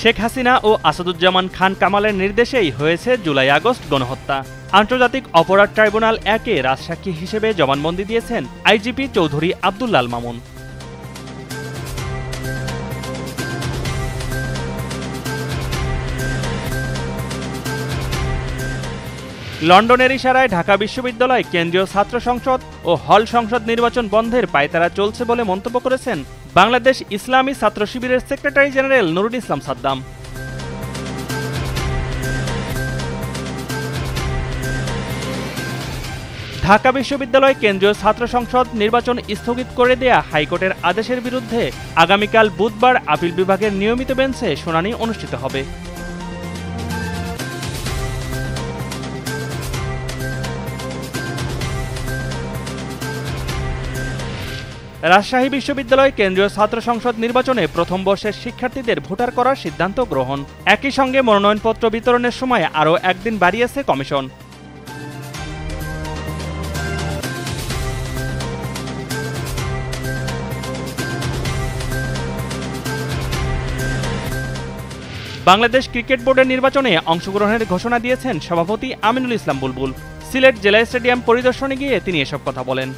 শেখ হাসিনা ও আসাদুজ্জামান খান কামালের নির্দেশেই হয়েছে জুলাই আগস্ট গণহত্যা। আন্তর্জাতিক অপরাধ ট্রাইব্যুনাল ১-এ রাজসাক্ষী হিসেবে জবানবন্দি দিয়েছেন আইজিপি চৌধুরী আব্দুল্লাল মামুন। লন্ডনের ইশারায় ঢাকা বিশ্ববিদ্যালয় কেন্দ্রীয় ছাত্র সংসদ ও হল সংসদ নির্বাচন বন্ধের পায়তারা চলছে বলে মন্তব্য করেছেন বাংলাদেশ ইসলামী ছাত্র শিবিরের সেক্রেটারি জেনারেল নুরুল ইসলাম সাদ্দাম। ঢাকা বিশ্ববিদ্যালয় কেন্দ্রীয় ছাত্র সংসদ নির্বাচন স্থগিত করে দেয়া হাইকোর্টের আদেশের বিরুদ্ধে আগামীকাল বুধবার আপিল বিভাগের নিয়মিত বেঞ্চে শুনানি অনুষ্ঠিত হবে। রাজশাহী বিশ্ববিদ্যালয় কেন্দ্রীয় ছাত্র সংসদ নির্বাচনে প্রথম বর্ষের শিক্ষার্থীদের ভোটার করার সিদ্ধান্ত গ্রহণ। একই সঙ্গে মনোনয়নপত্র বিতরণের সময় আরও একদিন বাড়িয়েছে কমিশন। বাংলাদেশ ক্রিকেট বোর্ডের নির্বাচনে অংশগ্রহণের ঘোষণা দিয়েছেন সভাপতি আমিনুল ইসলাম বুলবুল। সিলেট জেলা স্টেডিয়াম পরিদর্শনে গিয়ে তিনি এসব কথা বলেন।